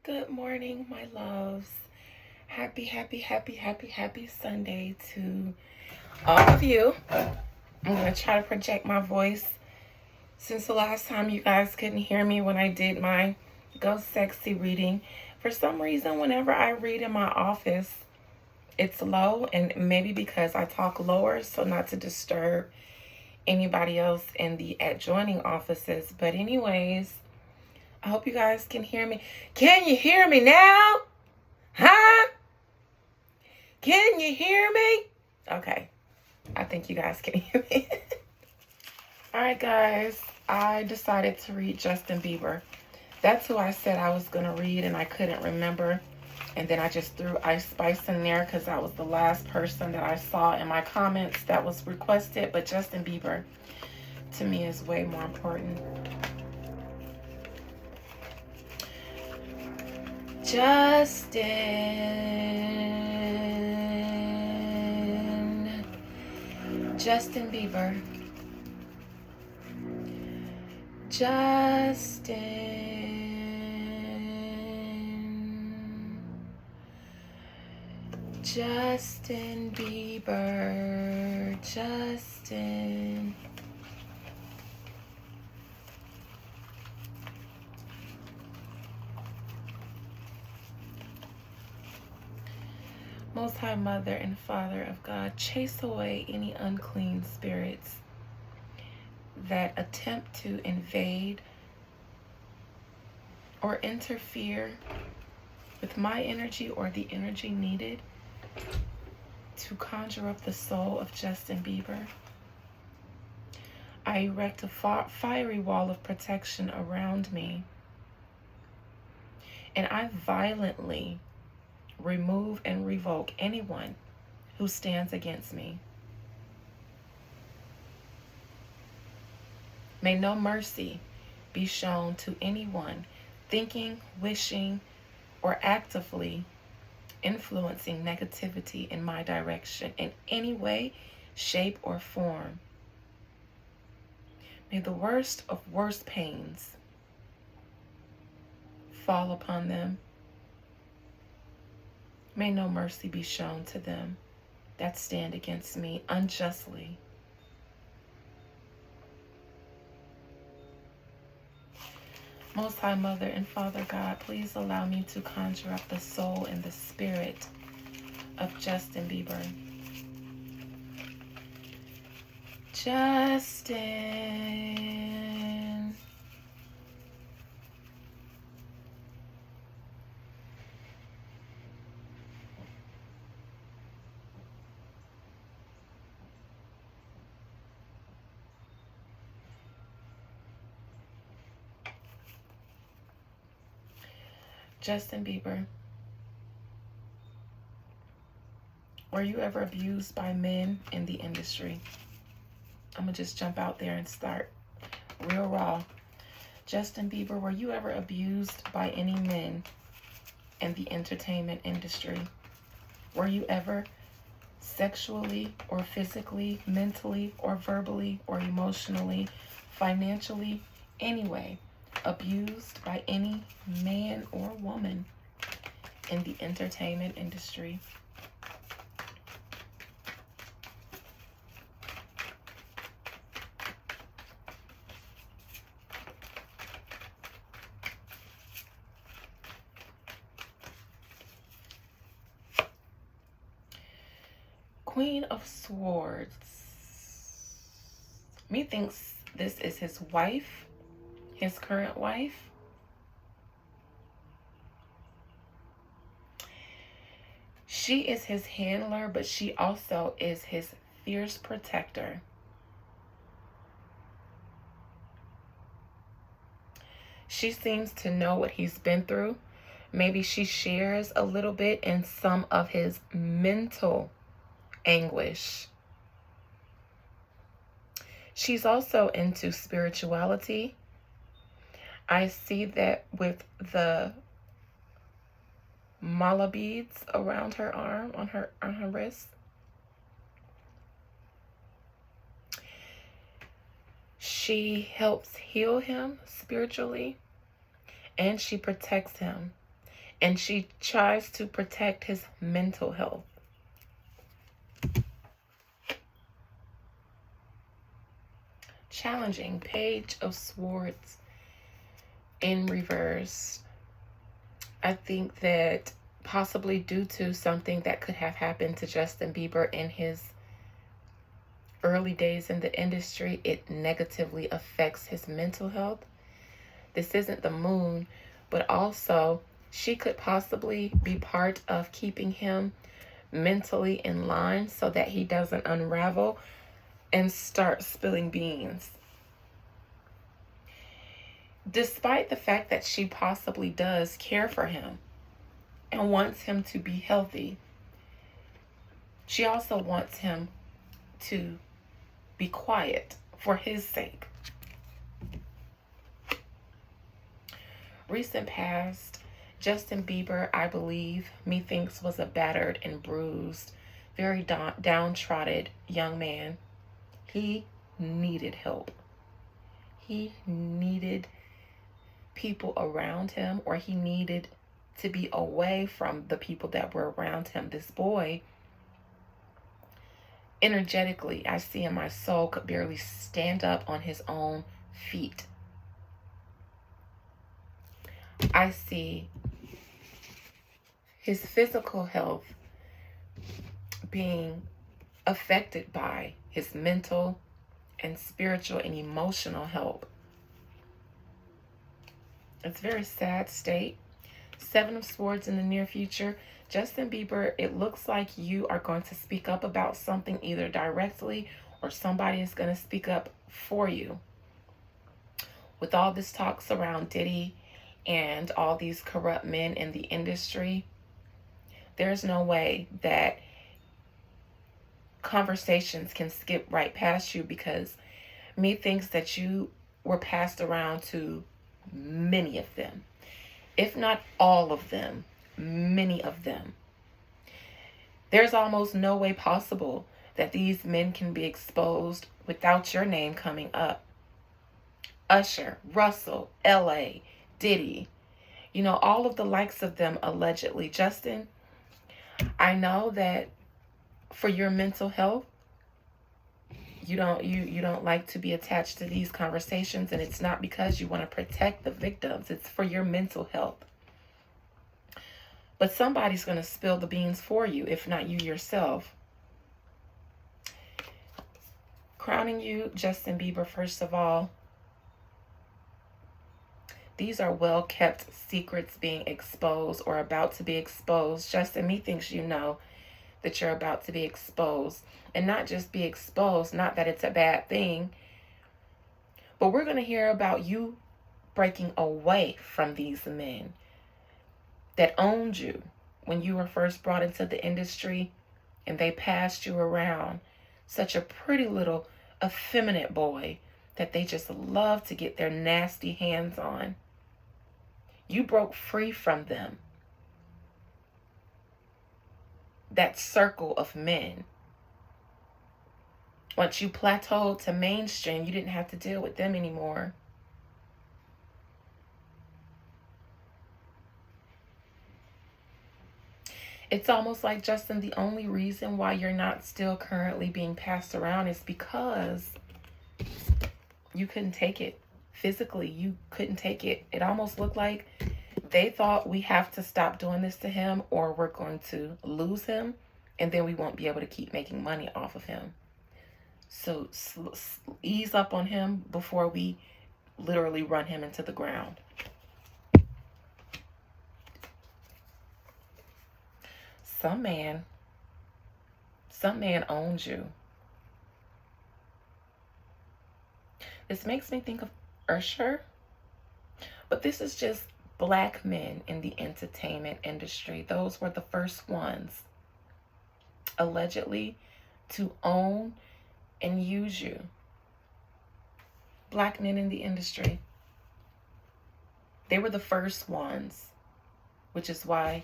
Good morning, my loves. Happy Sunday to all of you. I'm going to try to project my voice. Since the last time you guys couldn't hear me when I did my Go Sexy reading, for some reason, whenever I read in my office, it's low, and maybe because I talk lower, so not to disturb anybody else in the adjoining offices. But, anyways, I hope you guys can hear me. Can you hear me now? Huh? Can you hear me? Okay. I think you guys can hear me. All right, guys. I decided to read Justin Bieber. That's who I said I was going to read, and I couldn't remember. And then I just threw Ice Spice in there because that was the last person that I saw in my comments that was requested. But Justin Bieber, to me, is way more important. Justin Bieber. Justin Bieber. Justin. Most High Mother and Father of God, chase away any unclean spirits that attempt to invade or interfere with my energy or the energy needed to conjure up the soul of Justin Bieber. I erect a fiery wall of protection around me, and I violently remove and revoke anyone who stands against me. May no mercy be shown to anyone thinking, wishing, or actively influencing negativity in my direction in any way, shape, or form. May the worst of worst pains fall upon them. May no mercy be shown to them that stand against me unjustly. Most High Mother and Father God, please allow me to conjure up the soul and the spirit of Justin Bieber. Justin. Justin Bieber. Were you ever abused by men in the industry? I'm going to just jump out there and start real raw. Justin Bieber, were you ever abused by any men in the entertainment industry? Were you ever sexually or physically, mentally or verbally or emotionally, financially, anyway, abused by any man or woman in the entertainment industry? Queen of Swords. Methinks this is his wife, his current wife. She is his handler, but she also is his fierce protector. She seems to know what he's been through. Maybe she shares a little bit in some of his mental anguish. She's also into spirituality. I see that with the mala beads around her arm, on her wrist. She helps heal him spiritually, and she protects him. and she tries to protect his mental health. Challenging. Page of Swords in reverse. I think that possibly due to something that could have happened to Justin Bieber in his early days in the industry, it negatively affects his mental health. This isn't the moon, but also she could possibly be part of keeping him mentally in line so that he doesn't unravel and start spilling beans. Despite the fact that she possibly does care for him and wants him to be healthy, she also wants him to be quiet for his sake. Recent past, Justin Bieber, I believe, methinks was a battered and bruised, very downtrodden young man. He needed help. He needed people around him, or he needed to be away from the people that were around him. This boy, energetically, I see in my soul, could barely stand up on his own feet. I see his physical health being affected by his mental and spiritual and emotional health. It's a very sad state. Seven of Swords in the near future. Justin Bieber, it looks like you are going to speak up about something either directly or somebody is going to speak up for you. With all this talks around Diddy and all these corrupt men in the industry, there's no way that conversations can skip right past you, because methinks that you were passed around to many of them, if not all of them, many of them. There's almost no way possible that these men can be exposed without your name coming up. Usher, Russell, LA, Diddy, all of the likes of them allegedly. Justin, I know that for your mental health, you don't like to be attached to these conversations, and it's not because you want to protect the victims. It's for your mental health. But somebody's going to spill the beans for you, if not you yourself. Crowning you, Justin Bieber, first of all, these are well-kept secrets being exposed or about to be exposed. Justin, methinks you know that you're about to be exposed. And not just be exposed, not that it's a bad thing, but we're going to hear about you breaking away from these men that owned you when you were first brought into the industry, and they passed you around. Such a pretty little effeminate boy that they just love to get their nasty hands on. You broke free from them. That circle of men. Once you plateaued to mainstream, you didn't have to deal with them anymore. It's almost like, Justin, the only reason why you're not still currently being passed around is because you couldn't take it. Physically, you couldn't take it. It almost looked like they thought, we have to stop doing this to him or we're going to lose him, and then we won't be able to keep making money off of him. So ease up on him before we literally run him into the ground. Some man owns you. This makes me think of Usher, but this is just black men in the entertainment industry. Those were the first ones, allegedly, to own and use you. Black men in the industry. They were the first ones, which is why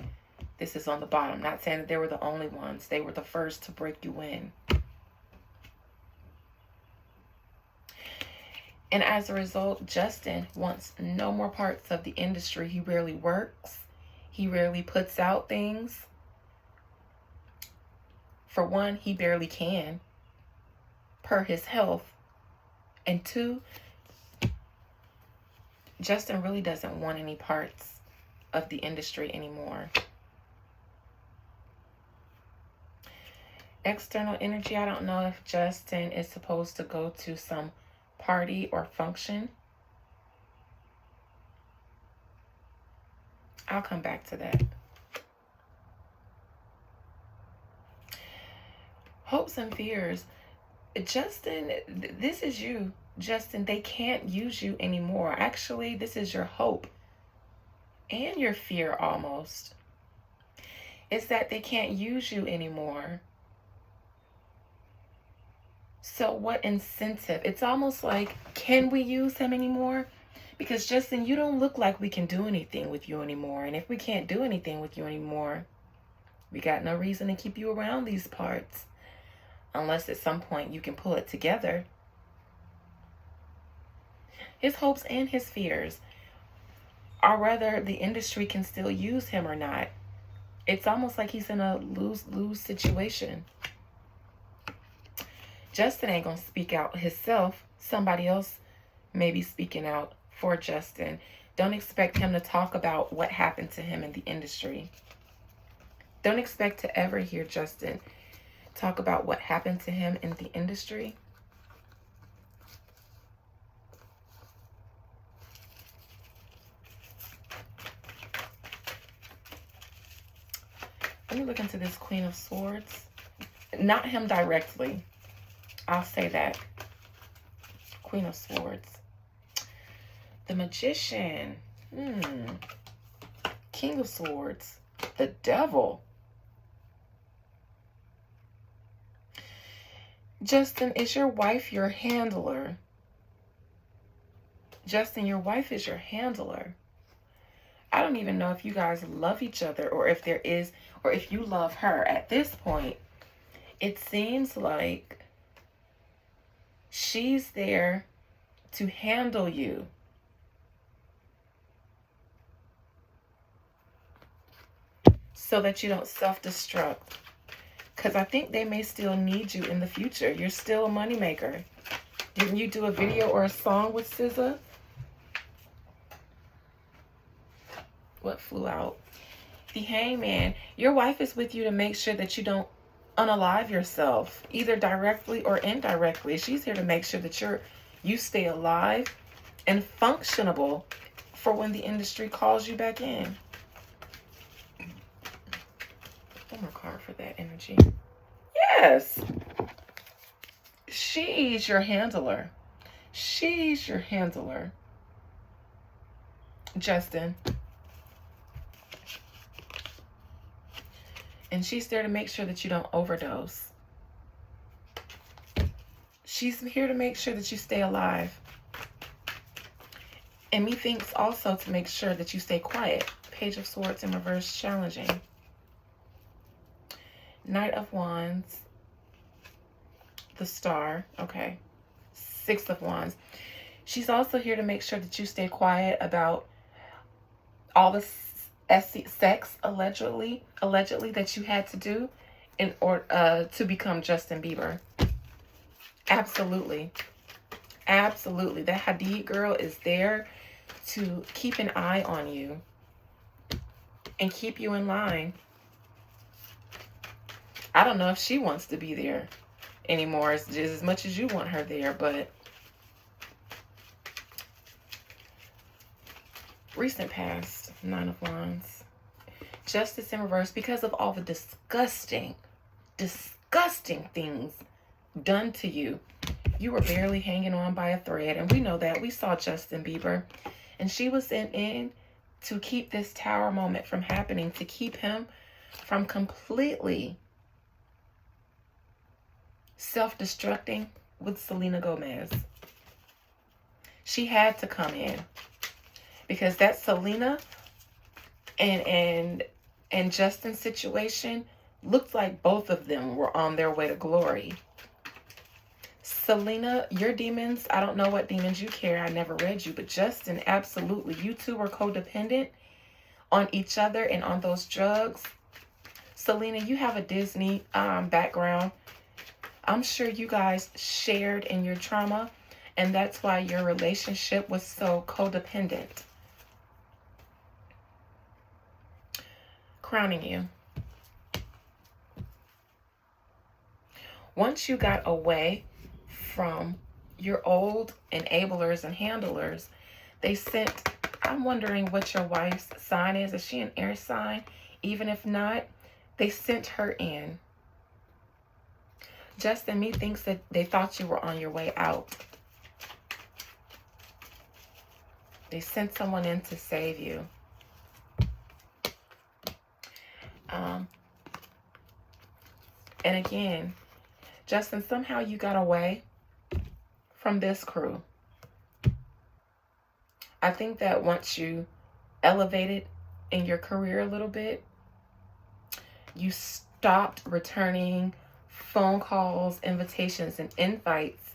this is on the bottom. Not saying that they were the only ones. They were the first to break you in. And as a result, Justin wants no more parts of the industry. He rarely works. He rarely puts out things. For one, he barely can, per his health. And two, Justin really doesn't want any parts of the industry anymore. External energy, I don't know if Justin is supposed to go to some party or function. I'll come back to that. Hopes and fears. Justin, this is you. Justin, they can't use you anymore. Actually, this is your hope and your fear almost. It's that they can't use you anymore. So what incentive? It's almost like, can we use him anymore? Because Justin, you don't look like we can do anything with you anymore. And if we can't do anything with you anymore, we got no reason to keep you around these parts. Unless at some point you can pull it together. His hopes and his fears are whether the industry can still use him or not. It's almost like he's in a lose-lose situation. Justin ain't gonna speak out himself. Somebody else may be speaking out for Justin. Don't expect him to talk about what happened to him in the industry. Don't expect to ever hear Justin talk about what happened to him in the industry. Let me look into this Queen of Swords. Not him directly. I'll say that. Queen of Swords. The Magician. King of Swords. The Devil. Justin, is your wife your handler? Justin, your wife is your handler. I don't even know if you guys love each other or if there is, or if you love her. At this point, it seems like she's there to handle you. So that you don't self-destruct. Because I think they may still need you in the future. You're still a moneymaker. Didn't you do a video or a song with SZA? What flew out? The Hangman. Your wife is with you to make sure that you don't unalive yourself, either directly or indirectly. She's here to make sure that you stay alive and functionable for when the industry calls you back in. One more card for that energy. Yes. She's your handler. She's your handler. Justin. And she's there to make sure that you don't overdose. She's here to make sure that you stay alive. And methinks also to make sure that you stay quiet. Page of Swords in reverse, challenging. Knight of Wands. The Star. Okay. Six of Wands. She's also here to make sure that you stay quiet about all the sex allegedly that you had to do in order to become Justin Bieber. Absolutely. Absolutely. That Hadid girl is there to keep an eye on you and keep you in line. I don't know if she wants to be there anymore as much as you want her there, but recent past, Nine of Wands. Justice in reverse, because of all the disgusting things done to you. You were barely hanging on by a thread, and we know that. We saw Justin Bieber, and she was in to keep this tower moment from happening, to keep him from completely self-destructing with Selena Gomez. She had to come in because that Selena and Justin's situation looked like both of them were on their way to glory. Selena, your demons, I don't know what demons you carry. I never read you, but Justin, absolutely. You two were codependent on each other and on those drugs. Selena, you have a Disney background. I'm sure you guys shared in your trauma, and that's why your relationship was so codependent. Crowning you. Once you got away from your old enablers and handlers, they sent, I'm wondering what your wife's sign is. Is she an air sign? Even if not, they sent her in. Justin, me thinks that they thought you were on your way out. They sent someone in to save you. And again, Justin, somehow you got away from this crew. I think that once you elevated in your career a little bit, you stopped returning phone calls, invitations, and invites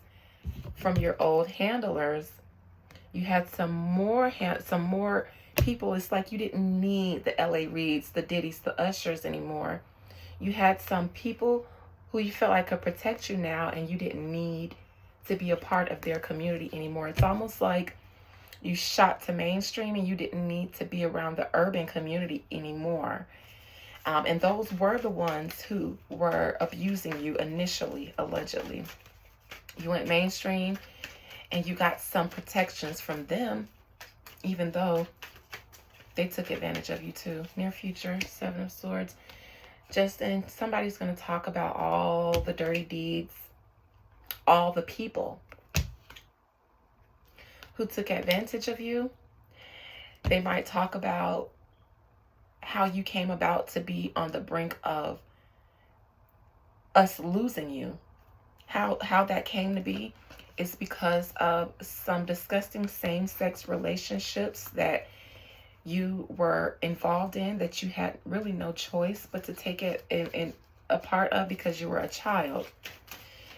from your old handlers. You had some more people. It's like you didn't need the L.A. Reids, the Diddies, the Ushers anymore. You had some people who you felt like could protect you now, and you didn't need to be a part of their community anymore. It's almost like you shot to mainstream and you didn't need to be around the urban community anymore. And those were the ones who were abusing you initially, allegedly. You went mainstream and you got some protections from them, even though they took advantage of you too. Near future, Seven of Swords. Justin, somebody's going to talk about all the dirty deeds, all the people who took advantage of you. They might talk about how you came about to be on the brink of us losing you. How that came to be is because of some disgusting same-sex relationships that you were involved in, that you had really no choice but to take it in a part of because you were a child.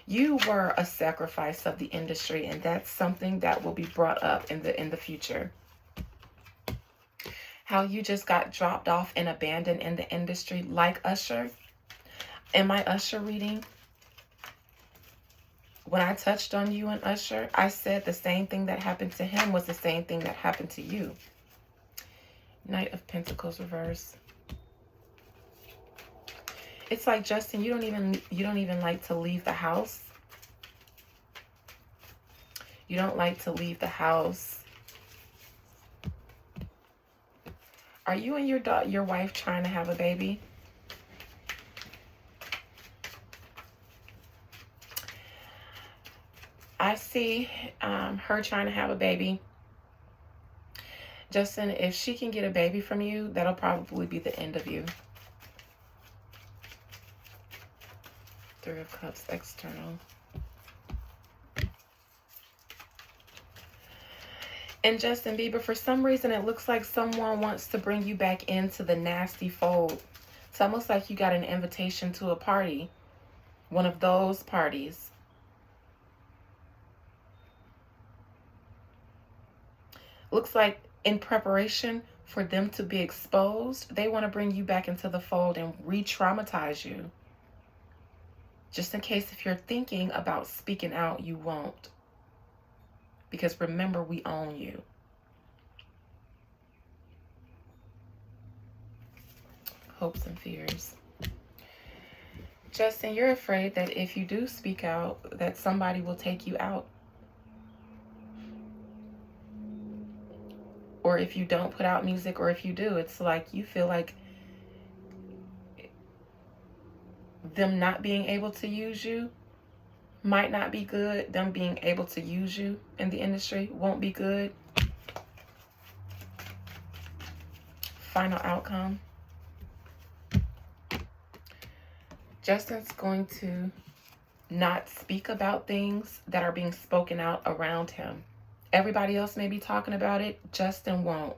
You were a sacrifice of the industry, and that's something that will be brought up in the future. How you just got dropped off and abandoned in the industry like Usher. In my Usher reading, when I touched on you and Usher, I said the same thing that happened to him was the same thing that happened to you. Knight of Pentacles reverse. It's like, Justin, you don't even like to leave the house. You don't like to leave the house. Are you and your wife trying to have a baby? I see her trying to have a baby. Justin, if she can get a baby from you, that'll probably be the end of you. Three of Cups, external. And Justin Bieber, for some reason, it looks like someone wants to bring you back into the nasty fold. It's almost like you got an invitation to a party. One of those parties. Looks like in preparation for them to be exposed, they want to bring you back into the fold and re-traumatize you. Just in case if you're thinking about speaking out, you won't. Because remember, we own you. Hopes and fears. Justin, you're afraid that if you do speak out, that somebody will take you out. Or if you don't put out music, or if you do, it's like you feel like them not being able to use you might not be good. Them being able to use you in the industry won't be good. Final outcome. Justin's going to not speak about things that are being spoken out around him. Everybody else may be talking about it. Justin won't.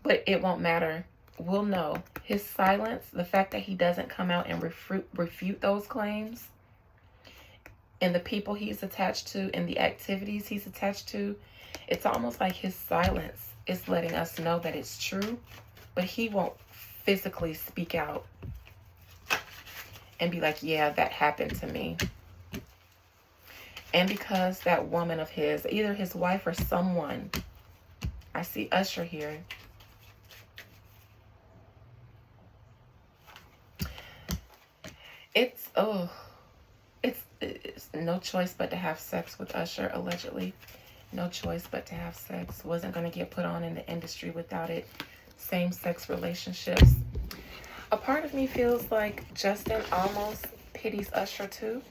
But it won't matter. We'll know. His silence, the fact that he doesn't come out and refute those claims, and the people he's attached to and the activities he's attached to, it's almost like his silence is letting us know that it's true, but he won't physically speak out and be like, yeah, that happened to me. And because that woman of his, either his wife or someone, I see Usher here. It's no choice but to have sex with Usher, allegedly. No choice but to have sex. Wasn't going to get put on in the industry without it. Same-sex relationships. A part of me feels like Justin almost pities Usher too.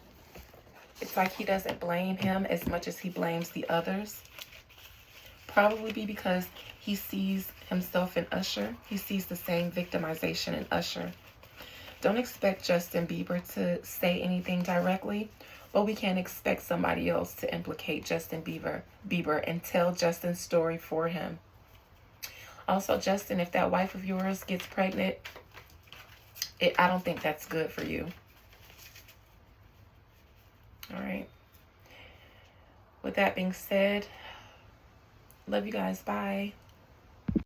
It's like he doesn't blame him as much as he blames the others. Probably because he sees himself in Usher. He sees the same victimization in Usher. Don't expect Justin Bieber to say anything directly, but we can't expect somebody else to implicate Justin Bieber and tell Justin's story for him. Also, Justin, if that wife of yours gets pregnant, I don't think that's good for you. All right. With that being said, love you guys. Bye.